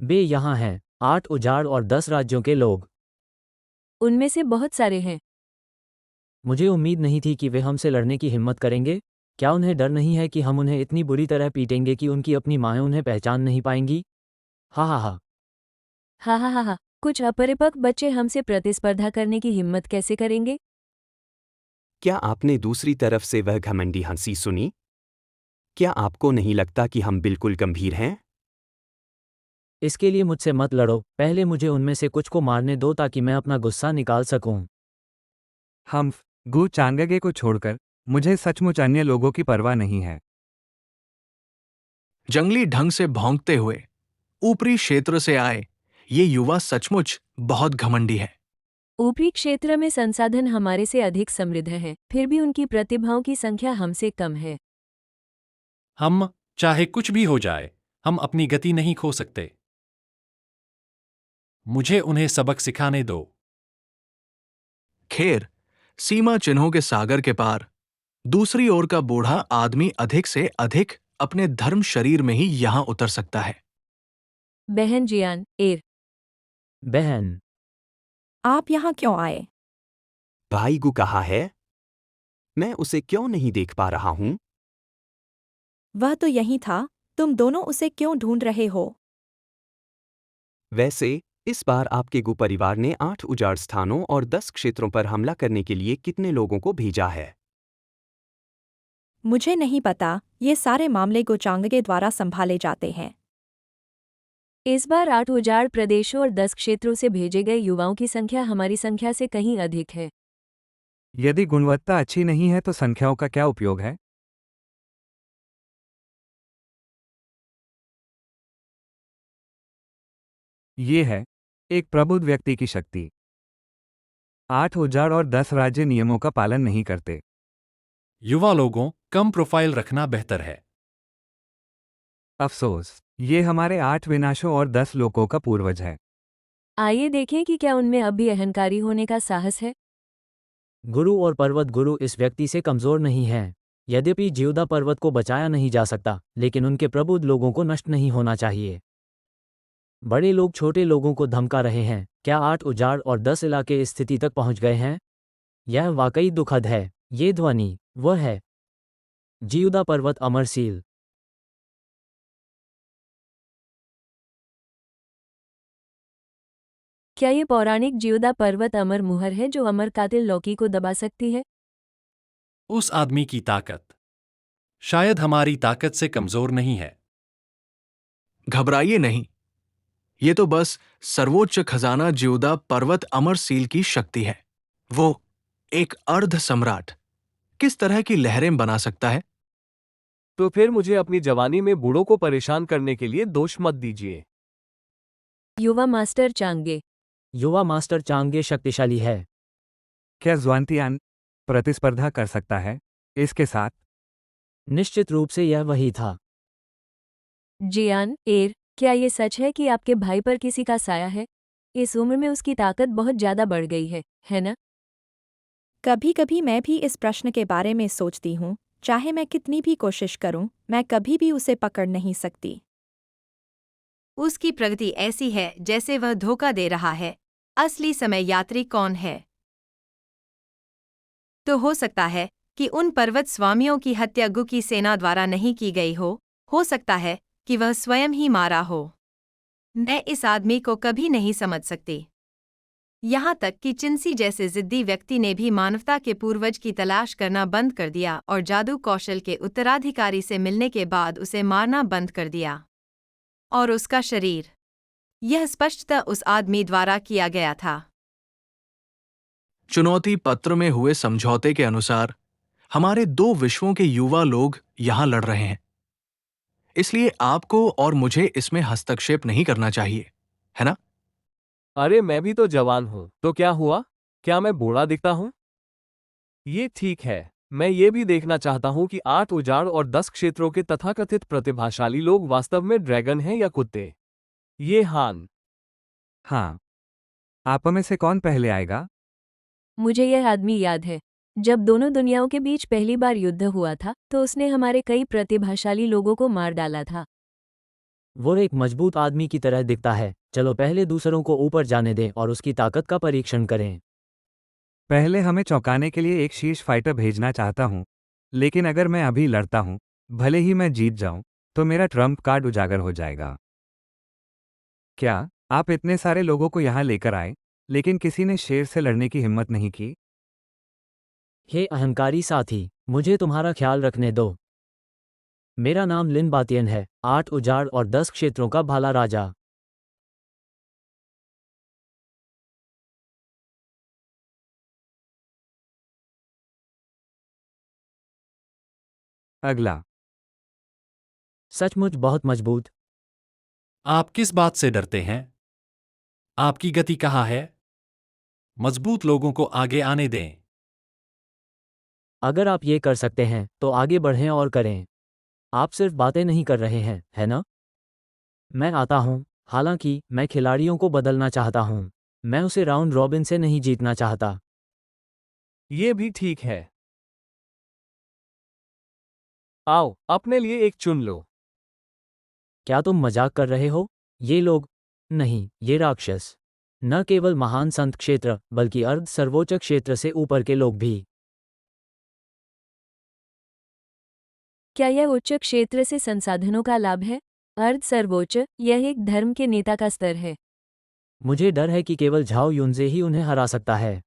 वे यहाँ हैं, 8 उजाड़ और 10 राज्यों के लोग। उनमें से बहुत सारे हैं। मुझे उम्मीद नहीं थी कि वे हमसे लड़ने की हिम्मत करेंगे। क्या उन्हें डर नहीं है कि हम उन्हें इतनी बुरी तरह पीटेंगे कि उनकी अपनी माएँ उन्हें पहचान नहीं पाएंगी? हा हा हा। हा हा हा हा। कुछ अपरिपक्व बच्चे हमसे प्रतिस्पर्धा करने की हिम्मत कैसे करेंगे? क्या आपने दूसरी तरफ से वह घमंडी हंसी सुनी? क्या आपको नहीं लगता कि हम बिल्कुल गंभीर हैं? इसके लिए मुझसे मत लड़ो, पहले मुझे उनमें से कुछ को मारने दो ताकि मैं अपना गुस्सा निकाल सकूं। हम्फ, गु चांगगे को छोड़कर मुझे सचमुच अन्य लोगों की परवाह नहीं है। जंगली ढंग से भौंकते हुए ऊपरी क्षेत्र से आए ये युवा सचमुच बहुत घमंडी है। ऊपरी क्षेत्र में संसाधन हमारे से अधिक समृद्ध हैं, फिर भी उनकी प्रतिभाओं की संख्या हमसे कम है। हम, चाहे कुछ भी हो जाए, हम अपनी गति नहीं खो सकते। मुझे उन्हें सबक सिखाने दो। खैर, सीमा चिन्हों के सागर के पार दूसरी ओर का बूढ़ा आदमी अधिक से अधिक अपने धर्म शरीर में ही यहां उतर सकता है। बहन जियान, एर। बहन, आप यहाँ क्यों आए? भाई गु कहाँ है? मैं उसे क्यों नहीं देख पा रहा हूँ? वह तो यहीं था, तुम दोनों उसे क्यों ढूंढ रहे हो? वैसे, इस बार आपके गु परिवार ने 8 उजाड़ स्थानों और 10 क्षेत्रों पर हमला करने के लिए कितने लोगों को भेजा है? मुझे नहीं पता, ये सारे मामले गोचांगगे द्वारा संभाले जाते हैं। इस बार 8 उजाड़ प्रदेशों और 10 क्षेत्रों से भेजे गए युवाओं की संख्या हमारी संख्या से कहीं अधिक है। यदि गुणवत्ता अच्छी नहीं है तो संख्याओं का क्या उपयोग है? ये है एक प्रबुद्ध व्यक्ति की शक्ति। 8 उजाड़ और 10 राज्य नियमों का पालन नहीं करते। युवा लोगों, कम प्रोफाइल रखना बेहतर है। अफसोस, ये हमारे 8 विनाशों और 10 लोकों का पूर्वज है। आइए देखें कि क्या उनमें अब भी अहंकारी होने का साहस है। गुरु और पर्वत गुरु इस व्यक्ति से कमजोर नहीं हैं। यद्यपि जियोदा पर्वत को बचाया नहीं जा सकता, लेकिन उनके प्रबुद्ध लोगों को नष्ट नहीं होना चाहिए। बड़े लोग छोटे लोगों को धमका रहे हैं। क्या 8 उजाड़ और 10 इलाके इस स्थिति तक पहुंच गए हैं? यह वाकई दुखद है। ये ध्वनि वह है। जियोदा पर्वत अमरशील। क्या ये पौराणिक जियोदा पर्वत अमर मुहर है जो अमर कातिल लौकी को दबा सकती है? उस आदमी की ताकत शायद हमारी ताकत से कमजोर नहीं है। घबराइए नहीं, ये तो बस सर्वोच्च खजाना ज्योदा पर्वत अमर सील की शक्ति है। वो एक अर्ध सम्राट किस तरह की लहरें बना सकता है? तो फिर मुझे अपनी जवानी में बूढ़ों को परेशान करने के लिए दोष मत दीजिए। युवा मास्टर चांगे। युवा मास्टर चांगे शक्तिशाली है। क्या ज़्वांतियान प्रतिस्पर्धा कर सकता है इसके साथ? निश्चित रूप से यह वही था। जियान, एर, क्या ये सच है कि आपके भाई पर किसी का साया है? इस उम्र में उसकी ताकत बहुत ज्यादा बढ़ गई है ना? कभी कभी मैं भी इस प्रश्न के बारे में सोचती हूँ, चाहे मैं कितनी भी कोशिश करूँ, मैं कभी भी उसे पकड़ नहीं सकती। उसकी प्रगति ऐसी है जैसे वह धोखा दे रहा है। असली समय यात्री कौन है? तो हो सकता है कि उन पर्वत स्वामियों की हत्या गु की सेना द्वारा नहीं की गई हो सकता है कि वह स्वयं ही मारा हो। मैं इस आदमी को कभी नहीं समझ सकती। यहाँ तक कि चिंसी जैसे जिद्दी व्यक्ति ने भी मानवता के पूर्वज की तलाश करना बंद कर दिया और जादू कौशल के उत्तराधिकारी से मिलने के बाद उसे मारना बंद कर दिया। और उसका शरीर, यह स्पष्टतः उस आदमी द्वारा किया गया था। चुनौती पत्र में हुए समझौते के अनुसार हमारे 2 विश्वों के युवा लोग यहां लड़ रहे हैं, इसलिए आपको और मुझे इसमें हस्तक्षेप नहीं करना चाहिए, है ना? अरे मैं भी तो जवान हूं, तो क्या हुआ? क्या मैं बूढ़ा दिखता हूं? ये ठीक है। मैं ये भी देखना चाहता हूं कि 8 उजाड़ और 10 क्षेत्रों के तथाकथित प्रतिभाशाली लोग वास्तव में ड्रैगन हैं या कुत्ते। ये हान। हाँ, आप में से कौन पहले आएगा? मुझे यह आदमी याद है। जब दोनों दुनियाओं के बीच पहली बार युद्ध हुआ था तो उसने हमारे कई प्रतिभाशाली लोगों को मार डाला था। वो एक मजबूत आदमी की तरह दिखता है। चलो पहले दूसरों को ऊपर जाने दें और उसकी ताकत का परीक्षण करें। पहले हमें चौंकाने के लिए एक शीर्ष फाइटर भेजना चाहता हूँ, लेकिन अगर मैं अभी लड़ता हूँ, भले ही मैं जीत जाऊं, तो मेरा ट्रम्प कार्ड उजागर हो जाएगा। क्या आप इतने सारे लोगों को यहाँ लेकर आए, लेकिन किसी ने शेर से लड़ने की हिम्मत नहीं की? हे अहंकारी साथी, मुझे तुम्हारा ख्याल रखने दो। मेरा नाम लिन बातियन है, 8 उजाड़ और 10 क्षेत्रों का भाला राजा। अगला। सचमुच बहुत मजबूत। आप किस बात से डरते हैं? आपकी गति कहाँ है? मजबूत लोगों को आगे आने दें। अगर आप ये कर सकते हैं तो आगे बढ़ें और करें। आप सिर्फ बातें नहीं कर रहे हैं, है ना? मैं आता हूं, हालांकि मैं खिलाड़ियों को बदलना चाहता हूं। मैं उसे राउंड रॉबिन से नहीं जीतना चाहता। ये भी ठीक है। आओ, अपने लिए एक चुन लो। क्या तुम मजाक कर रहे हो? ये लोग नहीं, ये राक्षस। न केवल महान संत क्षेत्र, बल्कि अर्ध सर्वोच्च क्षेत्र से ऊपर के लोग भी। क्या यह उच्च क्षेत्र से संसाधनों का लाभ है? अर्ध सर्वोच्च, यह एक धर्म के नेता का स्तर है। मुझे डर है कि केवल झाओ युनजे ही उन्हें हरा सकता है।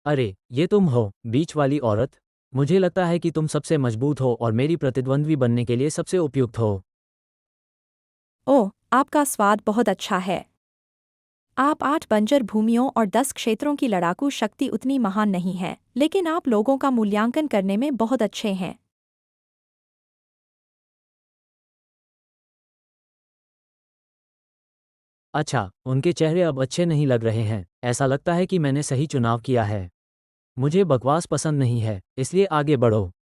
अरे, ये तुम हो, बीच वाली औरत। मुझे लगता है कि तुम सबसे मजबूत हो और मेरी प्रतिद्वंद्वी बनने के लिए सबसे उपयुक्त हो। ओह, आपका स्वाद बहुत अच्छा है। आप 8 बंजर भूमियों और 10 क्षेत्रों की लड़ाकू शक्ति उतनी महान नहीं है, लेकिन आप लोगों का मूल्यांकन करने में बहुत अच्छे हैं। अच्छा, उनके चेहरे अब अच्छे नहीं लग रहे हैं। ऐसा लगता है कि मैंने सही चुनाव किया है। मुझे बकवास पसंद नहीं है, इसलिए आगे बढ़ो।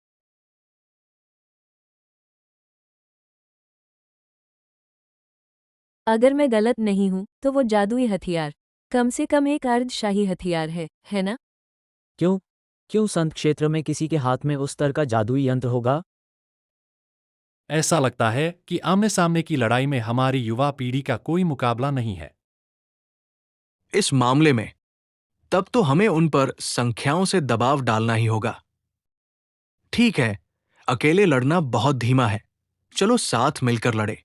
अगर मैं गलत नहीं हूं, तो वो जादुई हथियार कम से कम एक अर्धशाही हथियार है ना? क्यों? क्यों संत क्षेत्र में किसी के हाथ में उस तरह का जादुई यंत्र होगा? ऐसा लगता है कि आमने सामने की लड़ाई में हमारी युवा पीढ़ी का कोई मुकाबला नहीं है। इस मामले में तब तो हमें उन पर संख्याओं से दबाव डालना ही होगा। ठीक है, अकेले लड़ना बहुत धीमा है। चलो साथ मिलकर लड़े।